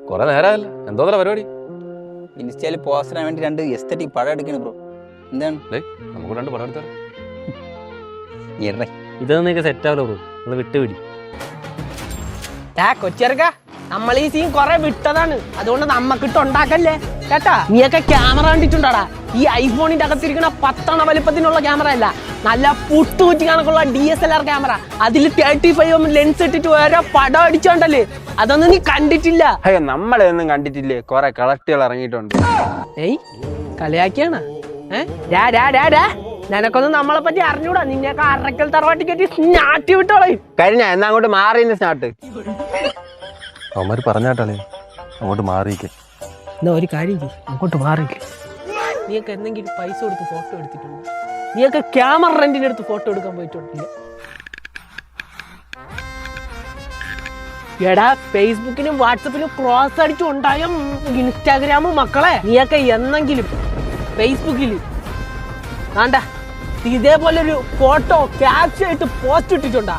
കൊറേ നേരമല്ല എന്തോന്നല്ല പരിപാടി? ഇൻസ്റ്റയിൽ പോസ്റ്റിന് വേണ്ടി 2 എസ്തറ്റിക് പടം എടുക്കണം ബ്രോ. എന്താണ് നമുക്ക് 2 പടം എടുത്താൽ ഇതൊന്നും നിങ്ങൾക്ക് സെറ്റ് ആവില്ല ബ്രോ, നിങ്ങൾ വിട്ടുപിടി. കൊച്ചിറക്ക നമ്മൾ ഈ സീൻ കൊറേ വിട്ടതാണ്, അതുകൊണ്ട് നമ്മക്കിട്ട് ഉണ്ടാക്കല്ലേ കേട്ടാ. നീയൊക്കെ ക്യാമറ കണ്ടിട്ടുണ്ടാടാ? ഈ ഐഫോണിന്റെ അകത്തിരിക്കുന്ന 10 വലിപ്പത്തിനുള്ള ക്യാമറ അല്ല, നല്ല പുട്ടുകുറ്റി കണക്കുള്ള DSLR ക്യാമറ. അതിൽ 35mm ലെൻസ് ഇട്ടിട്ട് ഓരോ പടം അടിച്ചോണ്ടല്ലേ, അതൊന്നും നീ കണ്ടിട്ടില്ല. അയ്യോ നമ്മളെയൊന്നും കണ്ടിട്ടില്ലേ, കൊറേ കളക്ടുകൾ ഇറങ്ങിയിട്ടുണ്ട്. ഏയ് കളിയാക്കിയാണ്. നിനക്കൊന്നും നമ്മളെ പറ്റി അറിഞ്ഞൂടാ. നിന്നെയൊക്കെ അറക്കൽ തറവാട്ടി കയറ്റി സ്നാട്ടി വിട്ടോളയും. കഴിഞ്ഞ എന്നാ അങ്ങോട്ട് മാറി സ്നാട്ട്. അവന്മാര് പറഞ്ഞാട്ടാളേ അങ്ങോട്ട് മാറിയിക്കേ. എന്നാ ഒരു കാര്യം ചെയ്യും, അങ്ങോട്ട് മാറിക്കേ. നീയൊക്കെ എന്തെങ്കിലും പൈസ കൊടുത്ത് ഫോട്ടോ എടുത്തിട്ടുണ്ടോ? നീയൊക്കെ ക്യാമറ റെന്റിനെടുത്ത് ഫോട്ടോ എടുക്കാൻ പോയിട്ടുണ്ടില്ല? എടാ ഫേസ്ബുക്കിലും വാട്സപ്പിലും ക്രോസ് അടിച്ചുണ്ടായ ഇൻസ്റ്റാഗ്രാമും മക്കളെ, നീയൊക്കെ എന്നെങ്കിലും ഫേസ്ബുക്കിൽ വേണ്ട ഇതേപോലൊരു ഫോട്ടോ ക്യാപ്ഷൻ ആയിട്ട് പോസ്റ്റ് ഇട്ടിട്ടുണ്ടാ?